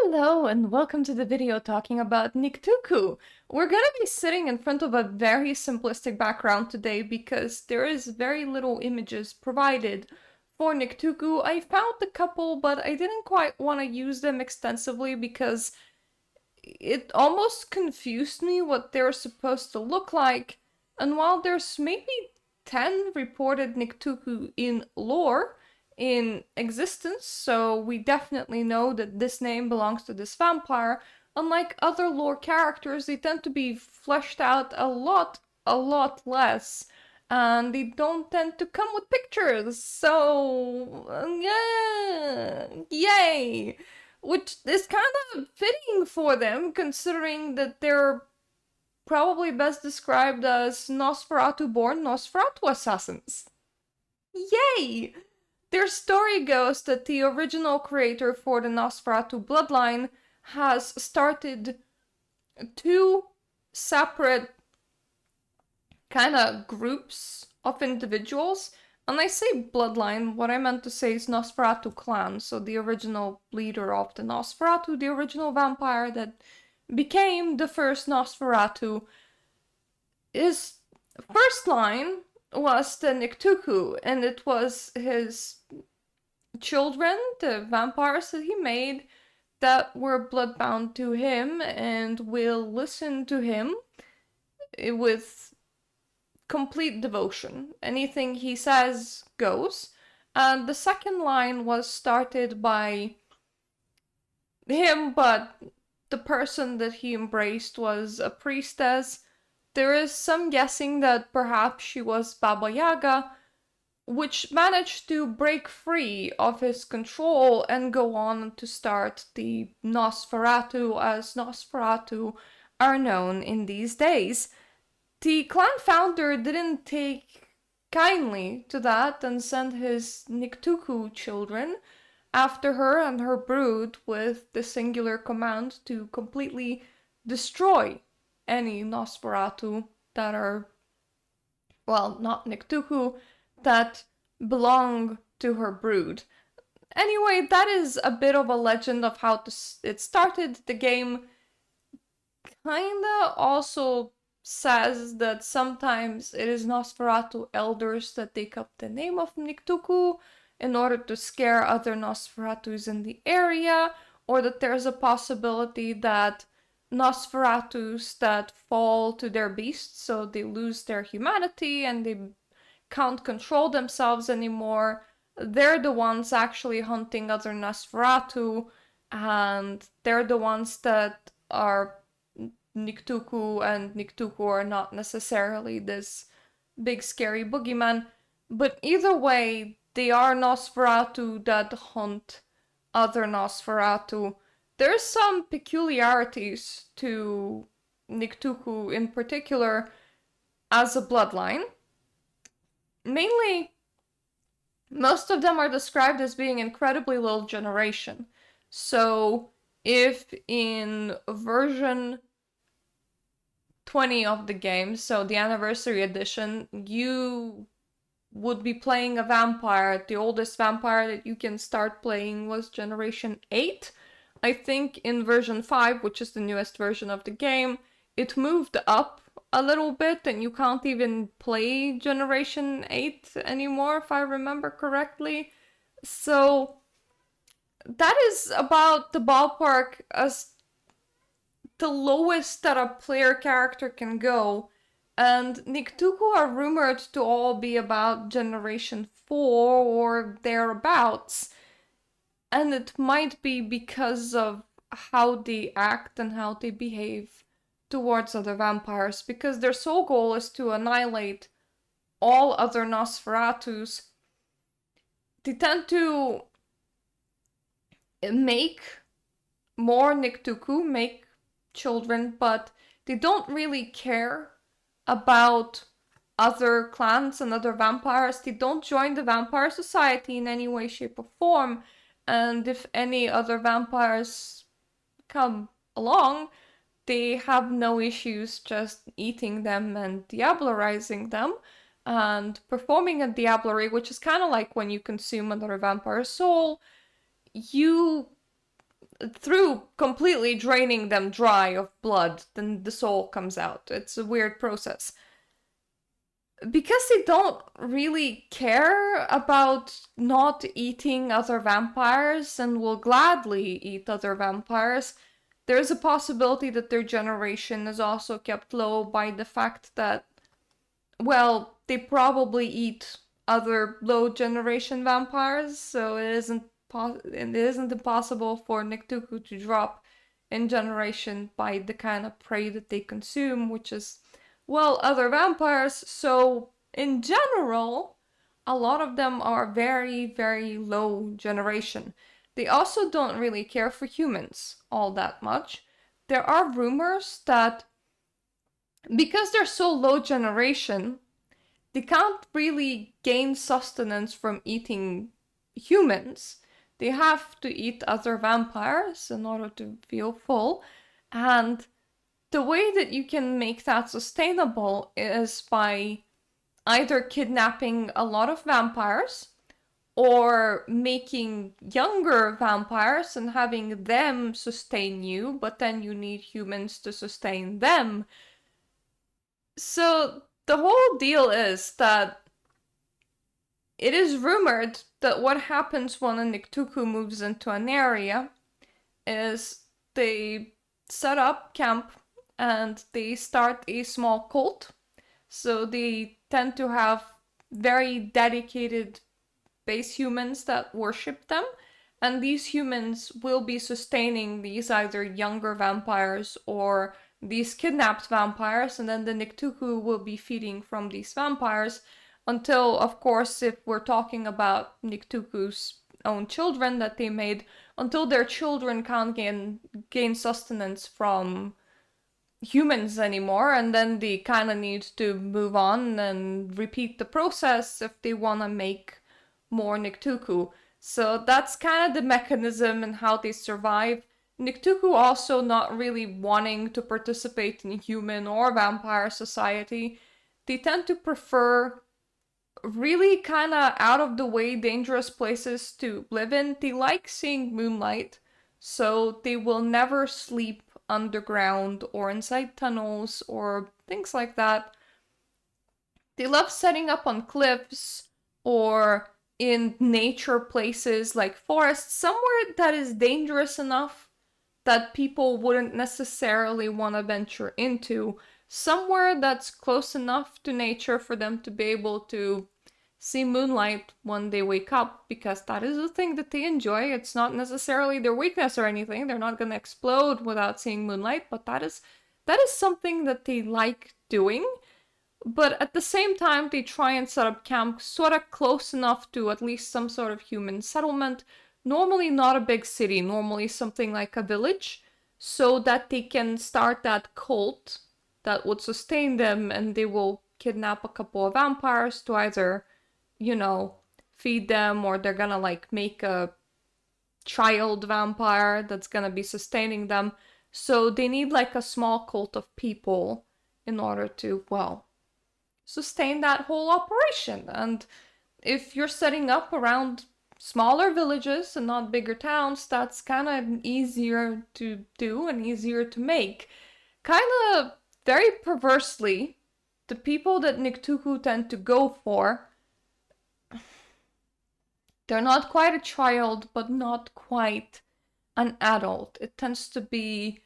Hello and welcome to the video talking about Niktuku. We're gonna be sitting in front of a very simplistic background today because there is very little images provided for Niktuku. I found a couple, but I didn't quite want to use them extensively because it almost confused me what they're supposed to look like. And while there's maybe 10 reported Niktuku in lore, in existence, so we definitely know that this name belongs to this vampire. Unlike other lore characters, they tend to be fleshed out a lot less, and they don't tend to come with pictures, so yeah, yay! Which is kind of fitting for them, considering that they're probably best described as Nosferatu-born Nosferatu assassins. Yay! Their story goes that the original creator for the Nosferatu bloodline has started two separate kind of groups of individuals. And I say bloodline, what I meant to say is Nosferatu clan, so the original leader of the Nosferatu, the original vampire that became the first Nosferatu. His first line was the Nictuku, and it was his children, the vampires that he made, that were bloodbound to him and will listen to him with complete devotion. Anything he says goes. And the second line was started by him, but the person that he embraced was a priestess. There is some guessing that perhaps she was Baba Yaga, which managed to break free of his control and go on to start the Nosferatu as Nosferatu are known in these days. The clan founder didn't take kindly to that and sent his Niktuku children after her and her brood with the singular command to completely destroy any Nosferatu that are, well, not Niktuku, that belong to her brood. Anyway, that is a bit of a legend of how it started. The game kinda also says that sometimes it is Nosferatu elders that take up the name of Niktuku in order to scare other Nosferatus in the area, or that there's a possibility that Nosferatus that fall to their beasts, so they lose their humanity and they can't control themselves anymore, they're the ones actually hunting other Nosferatu, and they're the ones that are Niktuku, and Niktuku are not necessarily this big scary boogeyman. But either way, they are Nosferatu that hunt other Nosferatu. There's some peculiarities to Niktuku in particular as a bloodline. Mainly, most of them are described as being incredibly low generation. So if in version 20 of the game, so the anniversary edition, you would be playing a vampire, the oldest vampire that you can start playing was generation 8. I think in version 5, which is the newest version of the game, it moved up a little bit and you can't even play generation 8 anymore, if I remember correctly. So that is about the ballpark as the lowest that a player character can go. And Niktuku are rumored to all be about generation 4 or thereabouts. And it might be because of how they act and how they behave towards other vampires, because their sole goal is to annihilate all other Nosferatus. They tend to make more Niktuku, make children, but they don't really care about other clans and other vampires. They don't join the vampire society in any way, shape, or form. And if any other vampires come along, they have no issues just eating them and diablerizing them and performing a diablerie, which is kind of like when you consume another vampire's soul. You through completely draining them dry of blood, then the soul comes out. It's a weird process. Because they don't really care about not eating other vampires and will gladly eat other vampires, there is a possibility that their generation is also kept low by the fact that, well, they probably eat other low generation vampires, so it isn't impossible for Niktuku to drop in generation by the kind of prey that they consume, which is, well, other vampires. So in general, a lot of them are very, very low generation. They also don't really care for humans all that much. There are rumors that because they're so low generation, they can't really gain sustenance from eating humans. They have to eat other vampires in order to feel full. And the way that you can make that sustainable is by either kidnapping a lot of vampires or making younger vampires and having them sustain you, but then you need humans to sustain them. So the whole deal is that it is rumored that what happens when a Nictuku moves into an area is they set up camp and they start a small cult. So they tend to have very dedicated base humans that worship them, and these humans will be sustaining these either younger vampires or these kidnapped vampires, and then the Niktuku will be feeding from these vampires until, of course, if we're talking about Niktuku's own children that they made, until their children can't gain sustenance from humans anymore, and then they kind of need to move on and repeat the process if they want to make more Niktuku. So that's kind of the mechanism and how they survive. Niktuku also not really wanting to participate in human or vampire society. They tend to prefer really kind of out of the way dangerous places to live in. They like seeing moonlight, so they will never sleep underground or inside tunnels or things like that. They love setting up on cliffs or in nature places like forests, somewhere that is dangerous enough that people wouldn't necessarily want to venture into, somewhere that's close enough to nature for them to be able to see moonlight when they wake up, because that is a thing that they enjoy. It's not necessarily their weakness or anything. They're not going to explode without seeing moonlight, but that is something that they like doing. But at the same time, they try and set up camp sort of close enough to at least some sort of human settlement. Normally not a big city, normally something like a village, so that they can start that cult that would sustain them, and they will kidnap a couple of vampires to either, you know, feed them, or they're gonna like make a child vampire that's gonna be sustaining them. So they need like a small cult of people in order to, well, sustain that whole operation. And if you're setting up around smaller villages and not bigger towns, that's kind of easier to do and easier to make. Kind of very perversely, the people that Niktuku tend to go for, they're not quite a child, but not quite an adult. It tends to be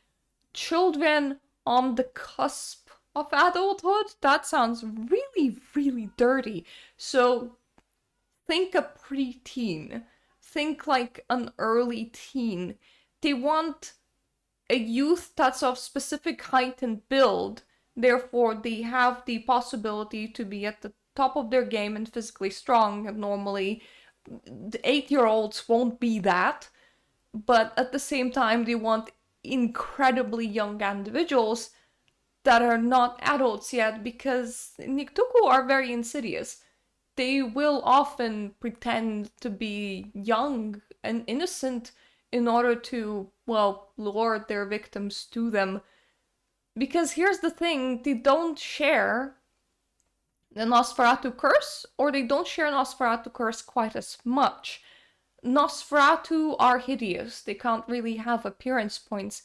children on the cusp of adulthood. That sounds really, really dirty. So think a preteen. Think like an early teen. They want a youth that's of specific height and build. Therefore, they have the possibility to be at the top of their game and physically strong. And normally, the 8-year-olds won't be that. But at the same time, they want incredibly young individuals that are not adults yet, because Niktuku are very insidious. They will often pretend to be young and innocent in order to, well, lure their victims to them. Because here's the thing, they don't share the Nosferatu curse, or they don't share Nosferatu curse quite as much. Nosferatu are hideous. They can't really have appearance points.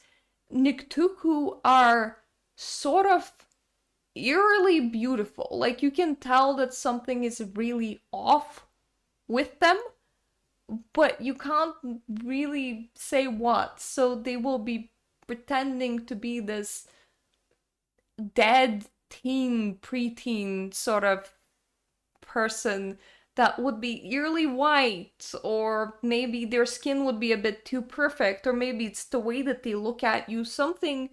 Niktuku are sort of eerily beautiful. Like, you can tell that something is really off with them, but you can't really say what. So they will be pretending to be this dead teen, preteen sort of person that would be eerily white, or maybe their skin would be a bit too perfect, or maybe it's the way that they look at you. Something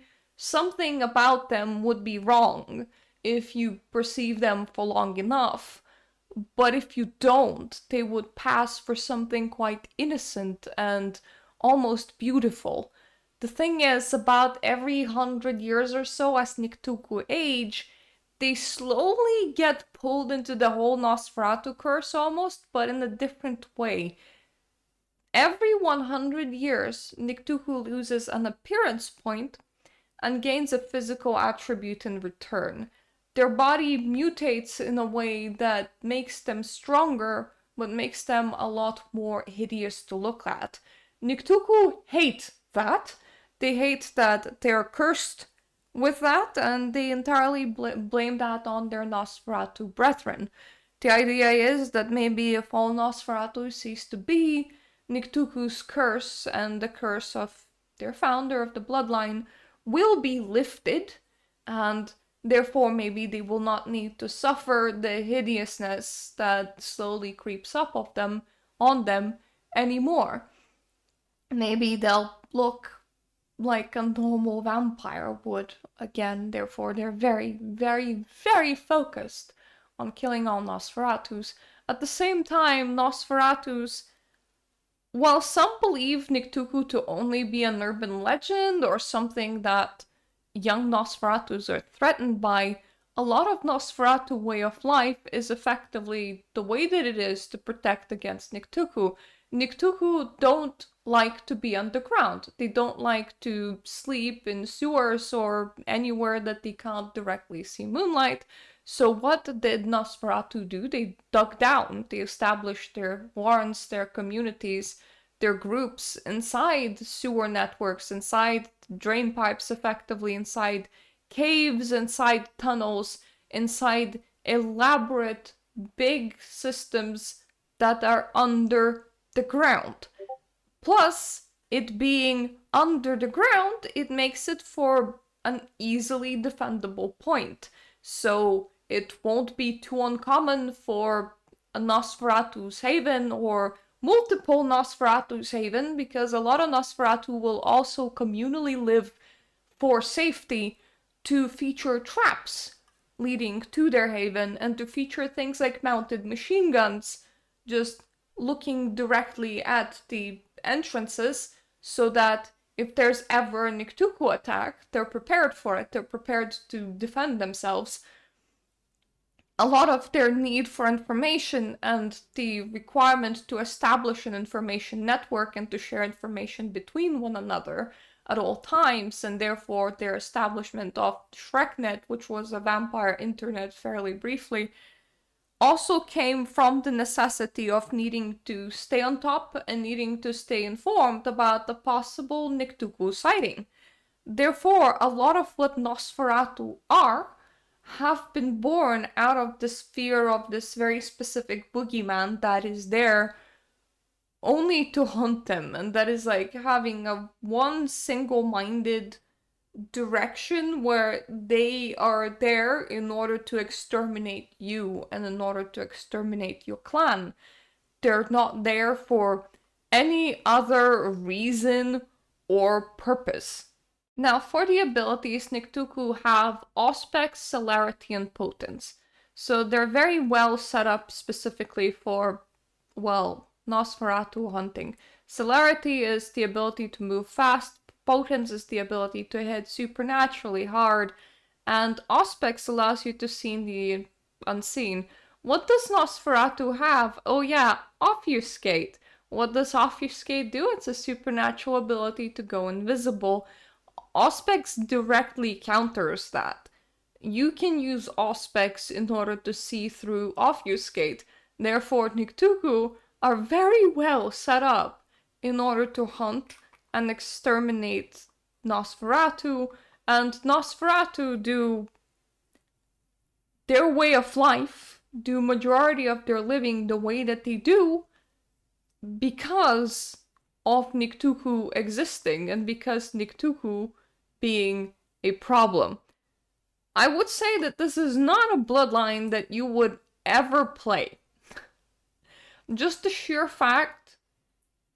about them would be wrong if you perceive them for long enough. But if you don't, they would pass for something quite innocent and almost beautiful. The thing is, about every 100 years or so, as Niktuku age, they slowly get pulled into the whole Nosferatu curse almost, but in a different way. Every 100 years, Niktuku loses an appearance point and gains a physical attribute in return. Their body mutates in a way that makes them stronger, but makes them a lot more hideous to look at. Niktuku hate that. They hate that they're cursed with that, and they entirely blame that on their Nosferatu brethren. The idea is that maybe if all Nosferatu cease to be, Niktuku's curse and the curse of their founder of the bloodline will be lifted, and therefore maybe they will not need to suffer the hideousness that slowly creeps up on them anymore. Maybe they'll look like a normal vampire would again. Therefore, they're very, very, very focused on killing all Nosferatus. At the same time, Nosferatus, while some believe Niktuku to only be an urban legend or something that young Nosferatus are threatened by, a lot of Nosferatu way of life is effectively the way that it is to protect against Niktuku. Niktuku don't like to be underground. They don't like to sleep in sewers or anywhere that they can't directly see moonlight. So what did Nosferatu do? They dug down. They established their warrens, their communities, their groups inside sewer networks, inside drain pipes, effectively inside caves, inside tunnels, inside elaborate big systems that are under the ground. Plus, it being under the ground, it makes it for an easily defendable point. So it won't be too uncommon for a Nosferatu's Haven or multiple Nosferatu's Haven, because a lot of Nosferatu will also communally live for safety, to feature traps leading to their haven and to feature things like mounted machine guns just looking directly at the entrances, so that if there's ever a Niktuku attack, they're prepared for it, they're prepared to defend themselves. A lot of their need for information and the requirement to establish an information network and to share information between one another at all times, and therefore their establishment of Shreknet, which was a vampire internet fairly briefly, also came from the necessity of needing to stay on top and needing to stay informed about the possible Niktuku sighting. Therefore, a lot of what Nosferatu are have been born out of this fear of this very specific boogeyman that is there only to hunt them, and that is like having a one single-minded direction where they are there in order to exterminate you and in order to exterminate your clan. They're not there for any other reason or purpose. Now, for the abilities, Niktuku have Auspex, Celerity, and Potence. So they're very well set up specifically for, well, Nosferatu hunting. Celerity is the ability to move fast, Potence is the ability to hit supernaturally hard, and Auspex allows you to see the unseen. What does Nosferatu have? Oh yeah, Obfuscate. What does Obfuscate do? It's a supernatural ability to go invisible. Auspex directly counters that. You can use Auspex in order to see through Obfuscate. Therefore, Niktuku are very well set up in order to hunt and exterminate Nosferatu, and Nosferatu do their way of life, do majority of their living the way that they do because of Niktuku existing and because Niktuku being a problem. I would say that this is not a bloodline that you would ever play. Just the sheer fact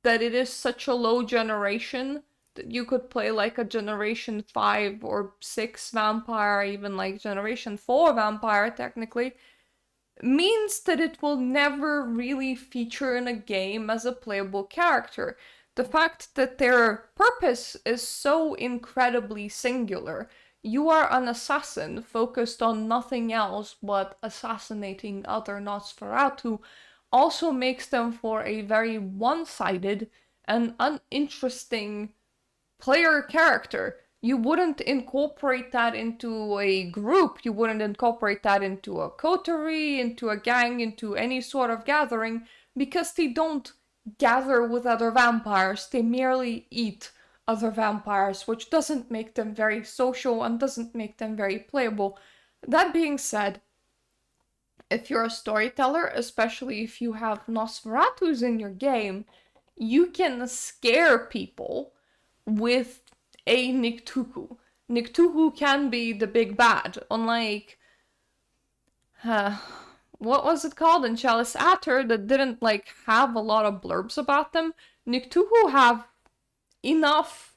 that it is such a low generation that you could play like a generation 5 or 6 vampire, even like generation 4 vampire technically, means that it will never really feature in a game as a playable character. The fact that their purpose is so incredibly singular. You are an assassin focused on nothing else but assassinating other Nosferatu, also makes them for a very one-sided and uninteresting player character. You wouldn't incorporate that into a group, you wouldn't incorporate that into a coterie, into a gang, into any sort of gathering, because they don't gather with other vampires, they merely eat other vampires, which doesn't make them very social and doesn't make them very playable. That being said, if you're a storyteller, especially if you have Nosferatus in your game, you can scare people with a Niktuku. Niktuku can be the big bad, unlike what was it called in Chalice Atter that didn't like have a lot of blurbs about them. Niktuku have enough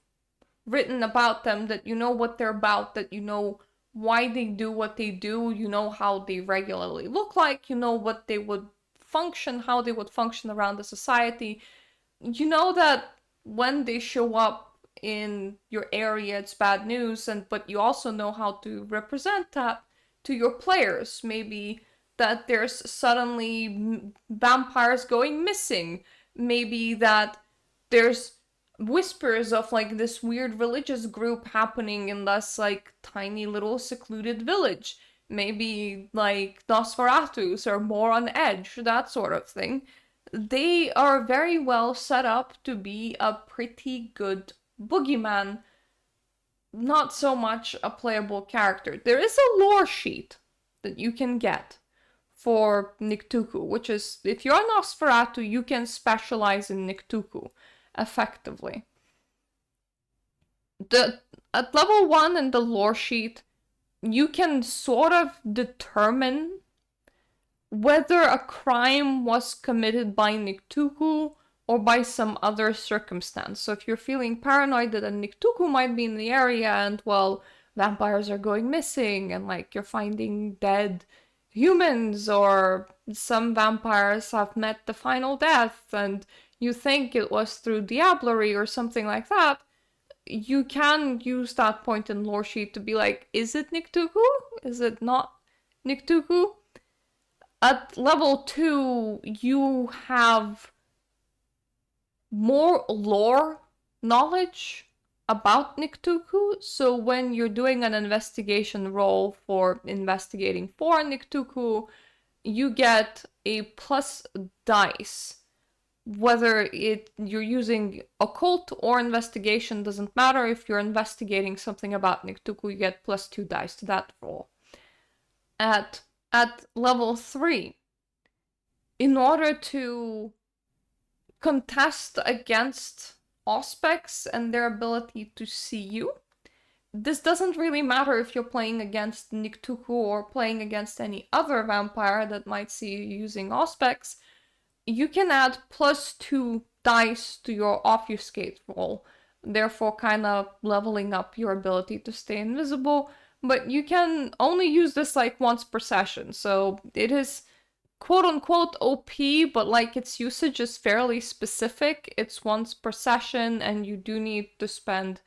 written about them that you know what they're about, that you know why they do what they do, you know how they regularly look like, you know what they would function, how they would function around the society. You know that when they show up in your area it's bad news, but you also know how to represent that to your players. Maybe that there's suddenly vampires going missing, maybe that there's whispers of like this weird religious group happening in this like tiny little secluded village. Maybe like Nosferatus are more on edge, that sort of thing. They are very well set up to be a pretty good boogeyman, not so much a playable character. There is a lore sheet that you can get for Niktuku, which is if you're Nosferatu, you can specialize in Niktuku effectively. At level 1 in the lore sheet, you can sort of determine whether a crime was committed by Niktuku or by some other circumstance. So if you're feeling paranoid that a Niktuku might be in the area and, well, vampires are going missing and like you're finding dead humans, or some vampires have met the final death and you think it was through diablerie or something like that, you can use that point in lore sheet to be like, is it Niktuku? Is it not Niktuku? At level 2, you have more lore knowledge about Niktuku, so when you're doing an investigation roll for investigating for Niktuku, you get a plus dice. Whether you're using occult or investigation, doesn't matter. If you're investigating something about Niktuku, you get plus 2 dice to that roll. At level 3, in order to contest against Auspex and their ability to see you, this doesn't really matter if you're playing against Niktuku or playing against any other vampire that might see you using Auspex. You can add plus 2 dice to your obfuscate roll, therefore kind of leveling up your ability to stay invisible, but you can only use this like once per session, so it is quote-unquote OP, but like its usage is fairly specific. It's once per session, and you do need to spend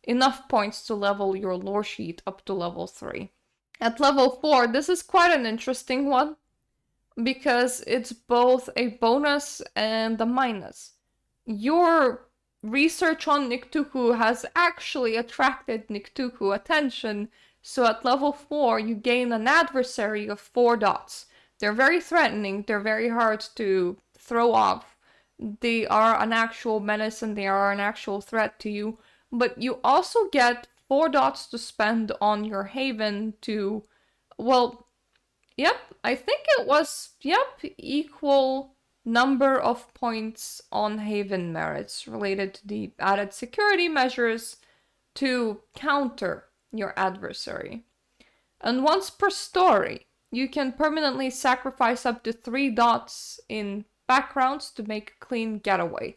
enough points to level your lore sheet up to level 3. At level 4, this is quite an interesting one, because it's both a bonus and a minus. Your research on Niktuku has actually attracted Niktuku attention, so at level 4 you gain an adversary of 4 dots. They're very threatening, they're very hard to throw off. They are an actual menace and they are an actual threat to you. But you also get 4 dots to spend on your haven to, well, yep, I think it was, equal number of points on haven merits related to the added security measures to counter your adversary. And once per story, you can permanently sacrifice up to 3 dots in backgrounds to make a clean getaway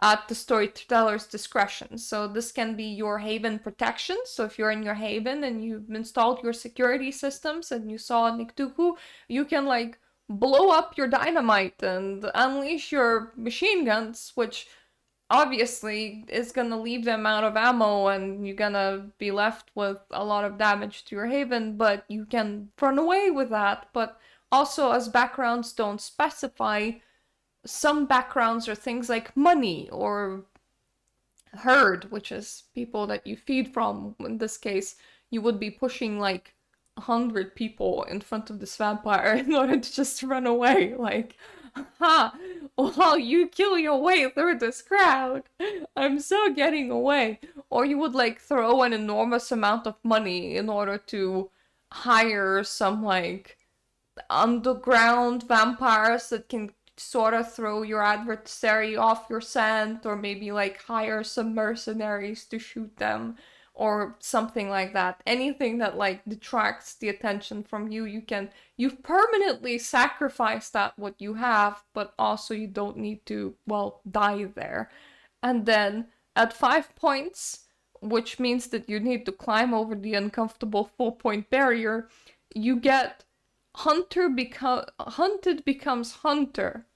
at the storyteller's discretion. So this can be your haven protection. So if you're in your haven and you've installed your security systems and you saw Nictuku, you can like blow up your dynamite and unleash your machine guns, which obviously is gonna leave them out of ammo and you're gonna be left with a lot of damage to your haven, but you can run away with that. But also, as backgrounds don't specify, some backgrounds are things like money or herd, which is people that you feed from. In this case, you would be pushing like 100 people in front of this vampire in order to just run away. Like, ha, while you kill your way through this crowd, I'm so getting away. Or you would like throw an enormous amount of money in order to hire some like underground vampires that can sort of throw your adversary off your scent, or maybe like hire some mercenaries to shoot them or something like that. Anything that like detracts the attention from you, you've permanently sacrificed that what you have, but also you don't need to, well, die there. And then at 5 points, which means that you need to climb over the uncomfortable 4-point barrier, you get hunted becomes hunter.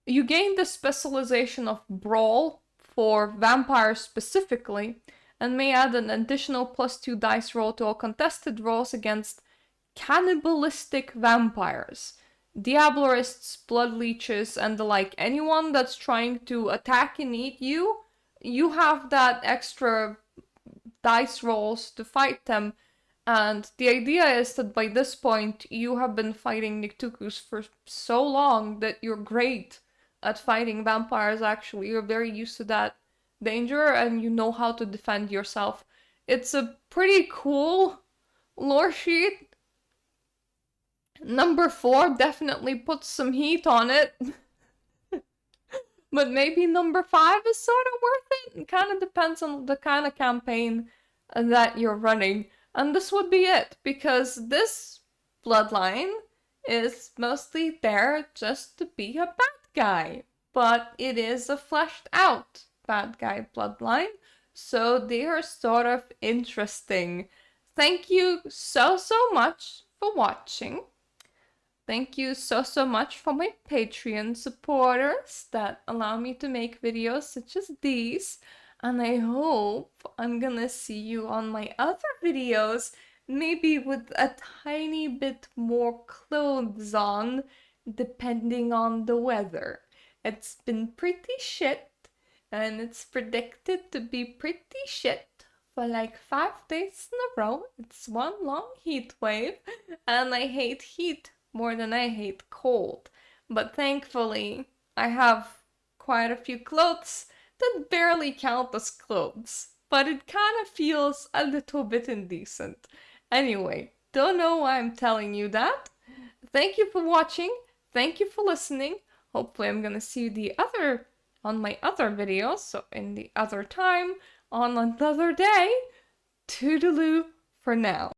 You gain the specialization of brawl for vampires specifically, and may add an additional +2 dice roll to all contested rolls against cannibalistic vampires, diablerists, blood leeches, and the like. Anyone that's trying to attack and eat you, you have that extra dice rolls to fight them. And the idea is that by this point, you have been fighting Nictukus for so long that you're great at fighting vampires, actually. You're very used to that danger and you know how to defend yourself. It's a pretty cool lore sheet. Number 4 definitely puts some heat on it. But maybe number 5 is sort of worth it. It kind of depends on the kind of campaign that you're running. And this would be it, because this bloodline is mostly there just to be a bad guy. But it is a fleshed out bad guy bloodline, so they are sort of interesting. Thank you so much for watching. Thank you so much for my Patreon supporters that allow me to make videos such as these. And I hope I'm gonna see you on my other videos, maybe with a tiny bit more clothes on, depending on the weather. It's been pretty shit, and it's predicted to be pretty shit for like 5 days in a row. It's one long heat wave, and I hate heat more than I hate cold. But thankfully, I have quite a few clothes that barely count as clothes, but it kind of feels a little bit indecent. Anyway, don't know why I'm telling you that. Thank you for watching. Thank you for listening. Hopefully I'm gonna see you on my other videos, so in the other time, on another day. Toodaloo for now.